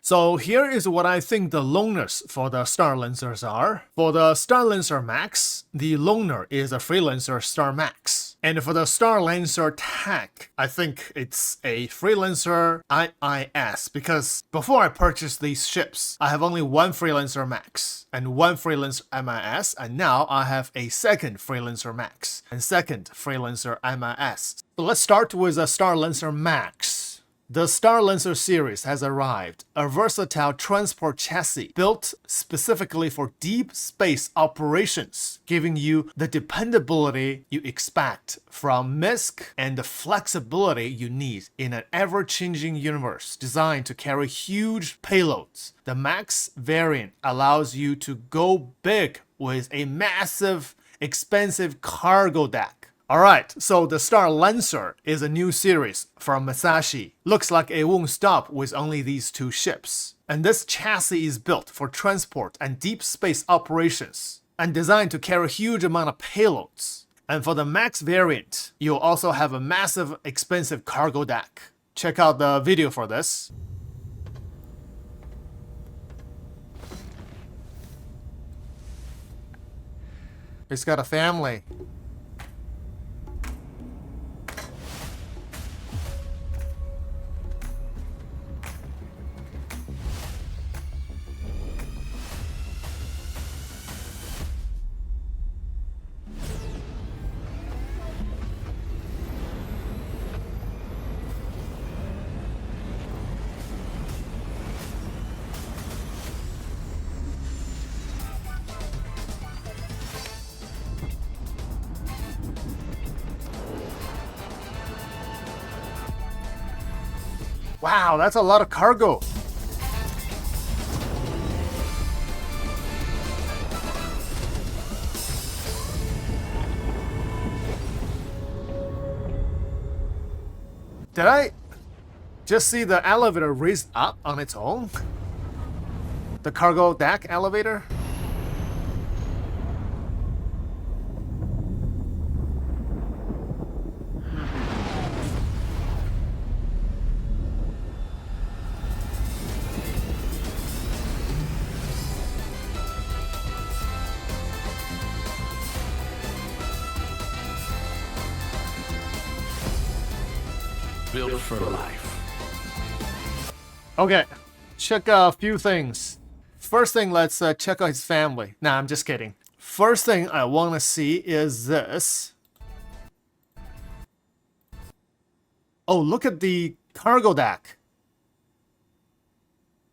So here is what I think the loaners for the Starlancers are. For the Starlancer MAX, the loaner is a Freelancer Star Max. And for the Starlancer Tech, I think it's a Freelancer IIS, because before I purchased these ships, I have only one Freelancer Max and one Freelancer MIS, and now I have a second Freelancer Max and second Freelancer MIS. So let's start with the Starlancer MAX. The Starlancer series has arrived, a versatile transport chassis built specifically for deep space operations, giving you the dependability you expect from MISC and the flexibility you need in an ever-changing universe designed to carry huge payloads. The MAX variant allows you to go big with a massive, expensive cargo deck. Alright, so the Starlancer is a new series from Masashi. Looks like it won't stop with only these two ships. And this chassis is built for transport and deep space operations, and designed to carry a huge amount of payloads. And for the Max variant, you'll also have a massive, expensive cargo deck. Check out the video for this. It's got a family. Wow, that's a lot of cargo. Did I just see the elevator raise up on its own? The cargo deck elevator? Built for life. Okay, check out a few things. First thing, let's check out his family. Nah, I'm just kidding. First thing I want to see is this. Oh, look at the cargo deck.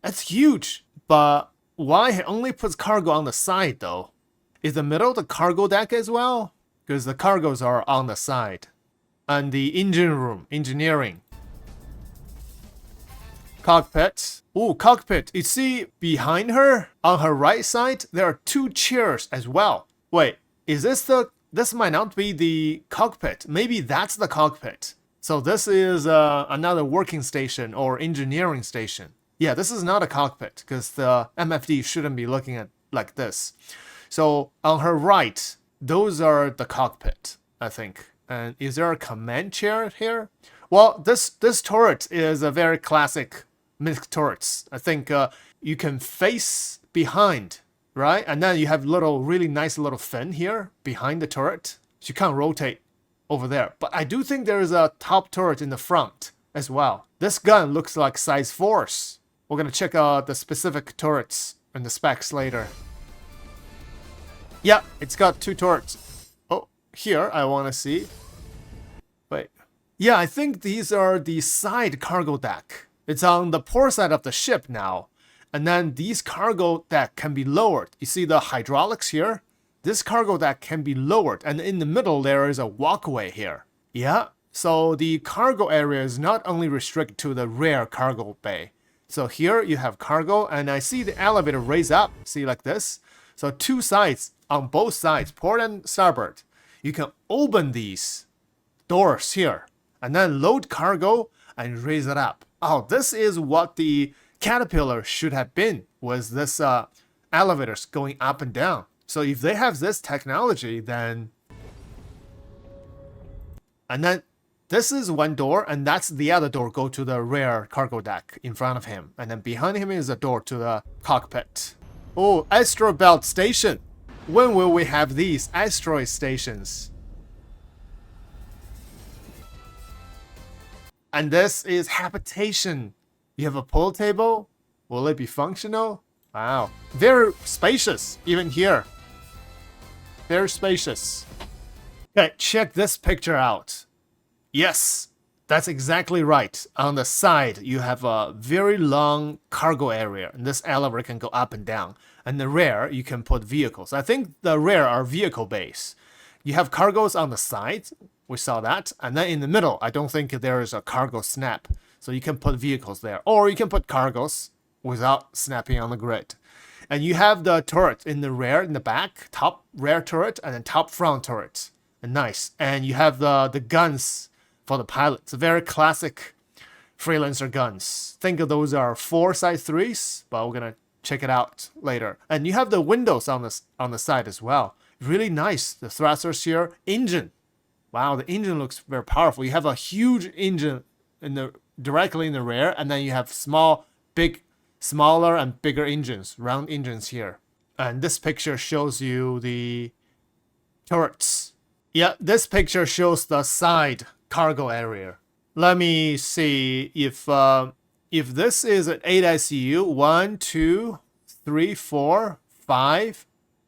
That's huge. But why he only puts cargo on the side though? Is the middle the cargo deck as well? Because the cargos are on the side. And the engine room, engineering. Cockpit. Ooh, cockpit. You see behind her, on her right side, there are two chairs as well. Wait, is this might not be the cockpit. Maybe that's the cockpit. So this is another working station or engineering station. Yeah, this is not a cockpit because the MFD shouldn't be looking at like this. So on her right, those are the cockpit, I think. And is there a command chair here? Well, this turret is a very classic MISC turrets. I think you can face behind, right? And then you have really nice little fin here behind the turret. So you can't rotate over there. But I do think there is a top turret in the front as well. This gun looks like size 4s. We're gonna check out the specific turrets and the specs later. Yeah, it's got two turrets. Oh, here I want to see. Wait. Yeah, I think these are the side cargo deck. It's on the port side of the ship now. And then these cargo deck can be lowered. You see the hydraulics here? This cargo deck can be lowered. And in the middle, there is a walkway here. Yeah, so the cargo area is not only restricted to the rear cargo bay. So here you have cargo, and I see the elevator raise up. See, like this? So two sides, on both sides, port and starboard. You can open these doors here and then load cargo and raise it up. Oh, this is what the Caterpillar should have been, was this elevators going up and down. So if they have this technology, then... And then This is one door, and that's the other door go to the rear cargo deck in front of him. And then behind him is a door to the cockpit. Oh, asteroid belt station. When will we have these asteroid stations? And this is habitation. You have a pool table. Will it be functional? Wow. Very spacious, even here. Very spacious. Okay, check this picture out. Yes, that's exactly right. On the side, you have a very long cargo area. And this elevator can go up and down. And the rear, you can put vehicles. I think the rear are vehicle base. You have cargoes on the side. We saw that. And then in the middle, I don't think there is a cargo snap. So you can put vehicles there. Or you can put cargoes without snapping on the grid. And you have the turret in the rear, in the back. Top rear turret and then top front turret. And nice. And you have the guns for the pilots. Very classic freelancer guns. Think of those are 4 size 3s, but we're gonna check it out later. And you have the windows on the side as well. Really nice. The thrusters here. Engine. Wow, the engine looks very powerful. You have a huge engine directly in the rear, and then you have smaller and bigger engines, round engines here. And this picture shows you the turrets. Yeah, this picture shows the side cargo area. Let me see if this is an 8 ICU. 1, 2, 3, 4, 5,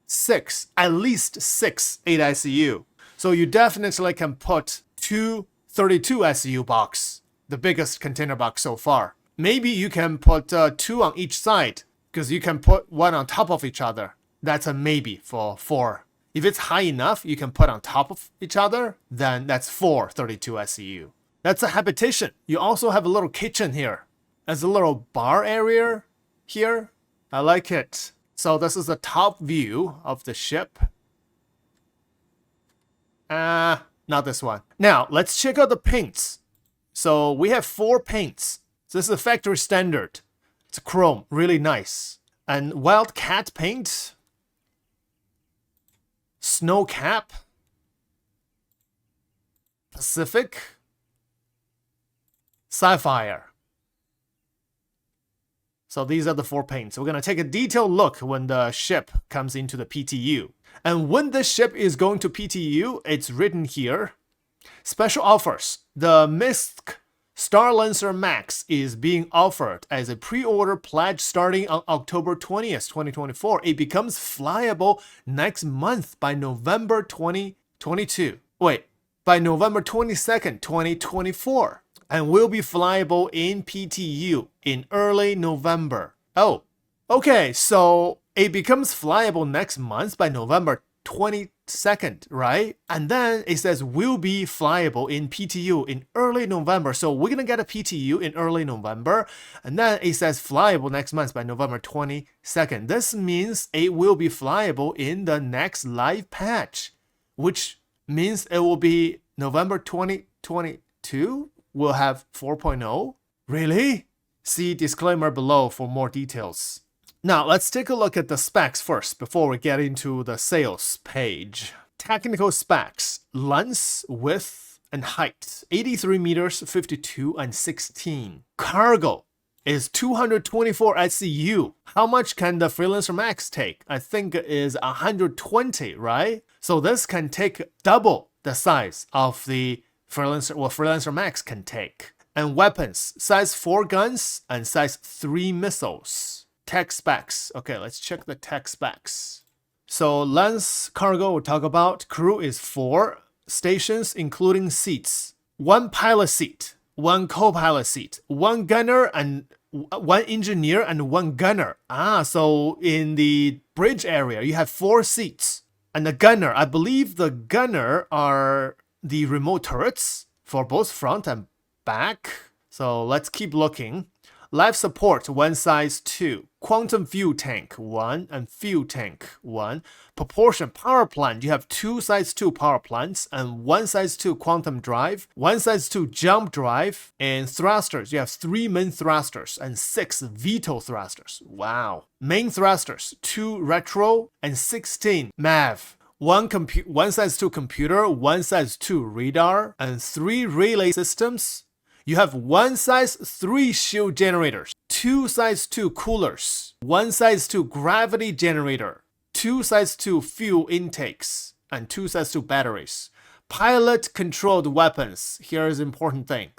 6. At least 6 8 ICU. So you definitely can put 2 32 ICU box, the biggest container box so far. Maybe you can put 2 on each side, because you can put 1 on top of each other. That's a maybe for 4. If it's high enough, you can put on top of each other, then that's 4 32 ICU. That's a habitation. You also have a little kitchen here. There's a little bar area here. I like it. So this is the top view of the ship. Not this one. Now, let's check out the paints. So we have 4 paints. So this is a factory standard. It's chrome, really nice. And Wildcat paint. Snow Cap, Pacific, Sapphire. So these are the 4 paints. We're going to take a detailed look when the ship comes into the PTU. And when this ship is going to PTU, it's written here. Special offers. The MISC Starlancer MAX is being offered as a pre-order pledge starting on October 20th, 2024. It becomes flyable next month by November 2022. Wait, by November 22nd, 2024. And will be flyable in PTU in early November. Oh, okay, so it becomes flyable next month by November 22nd, right? And then it says will be flyable in PTU in early November. So we're gonna get a PTU in early November, and then it says flyable next month by November 22nd. This means it will be flyable in the next live patch, which means it will be November 2022. We'll have 4.0. Really? See disclaimer below for more details. Now, let's take a look at the specs first before we get into the sales page. Technical specs, length, width, and height. 83 meters, 52, and 16. Cargo is 224 SCU. How much can the Freelancer Max take? I think it is 120, right? So this can take double the size of the Freelancer Max can take. And weapons, size 4 guns and size 3 missiles. Tech specs. Okay, let's check the tech specs. So length cargo we'll talk about. Crew is 4 stations including seats. 1 pilot seat, 1 co-pilot seat, 1 gunner and 1 engineer and 1 gunner. So in the bridge area you have 4 seats. And the gunner, I believe the gunner are the remote turrets for both front and back. So let's keep looking. Life support, 1 size 2. Quantum fuel tank, 1. And fuel tank, 1. Proportion power plant, you have 2 size 2 power plants and 1 size 2 quantum drive, 1 size 2 jump drive, and thrusters. You have 3 main thrusters and 6 veto thrusters. Wow. Main thrusters, 2 retro and 16 MAV. one size 2 computer, one size 2 radar, and 3 relay systems. You have one size 3 shield generators, 2 size 2 coolers, 1 size 2 gravity generator, 2 size 2 fuel intakes, and 2 size 2 batteries. Pilot controlled weapons. Here's an important thing.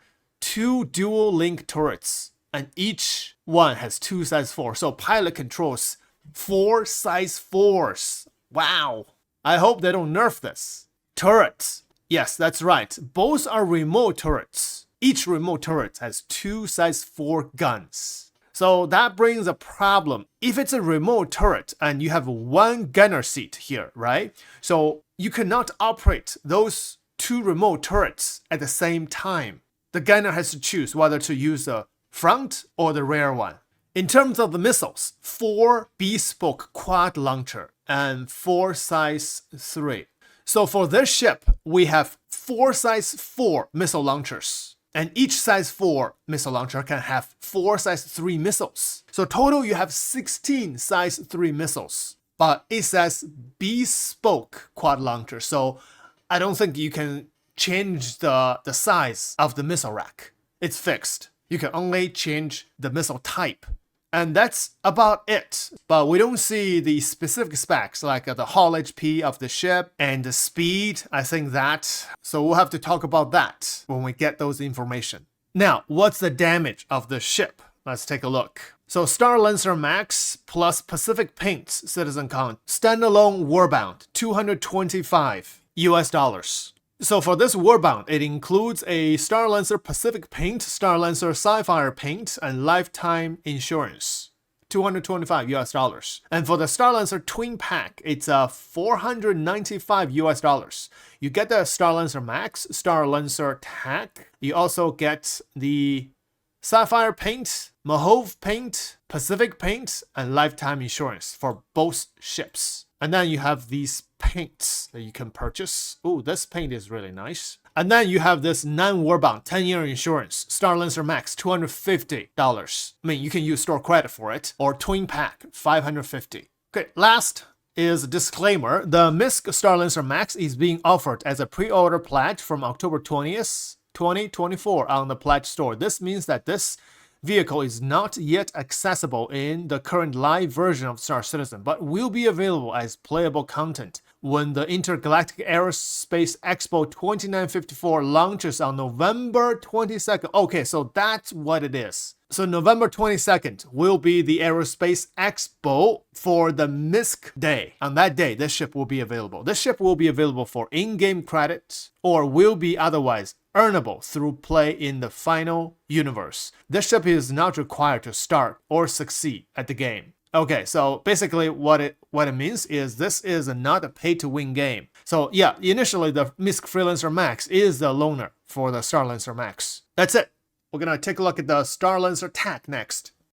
2 dual link turrets, and each one has 2 size 4. So pilot controls 4 size 4s. Wow. I hope they don't nerf this. Turrets. Yes, that's right. Both are remote turrets. Each remote turret has 2 size 4 guns. So that brings a problem. If it's a remote turret and you have one gunner seat here, right? So you cannot operate those 2 remote turrets at the same time. The gunner has to choose whether to use the front or the rear one. In terms of the missiles, 4 bespoke quad launcher and 4 size 3. So for this ship, we have 4 size 4 missile launchers. And each size 4 missile launcher can have 4 size 3 missiles. So total you have 16 size 3 missiles. But it says bespoke quad launcher. So I don't think you can change the size of the missile rack. It's fixed. You can only change the missile type. And that's about it. But we don't see the specific specs like the hull HP of the ship and the speed. I think that. So we'll have to talk about that when we get those information. Now, what's the damage of the ship? Let's take a look. So Starlancer MAX plus Pacific Paint's Citizen Con standalone warbound, $225. So for this warbound, it includes a Starlancer Pacific Paint, Starlancer Sapphire Paint, and lifetime insurance. $225. And for the Starlancer Twin Pack, it's $495. You get the Starlancer MAX, Starlancer TAC. You also get the Sapphire Paint, Mahove Paint, Pacific Paint, and lifetime insurance for both ships. And then you have these paints that you can purchase. Oh, this paint is really nice. And then you have this non-warbound 10-year insurance, Starlancer MAX, $250. I mean, you can use store credit for it, or Twin Pack, $550. Okay, last is a disclaimer. The MISC Starlancer MAX is being offered as a pre-order pledge from October 20th, 2024 on the pledge store. This means that this vehicle is not yet accessible in the current live version of Star Citizen, but will be available as playable content when the Intergalactic Aerospace Expo 2954 launches on November 22nd. Okay, so that's what it is. So November 22nd will be the Aerospace Expo for the MISC Day. On that day, this ship will be available. This ship will be available for in-game credits or will be otherwise earnable through play in the final universe. This ship is not required to start or succeed at the game. Okay, so basically what it means is this is not a pay-to-win game. So yeah, initially the MISC Freelancer MAX is the loaner for the Starlancer MAX. That's it. We're gonna take a look at the Starlancer TAC next.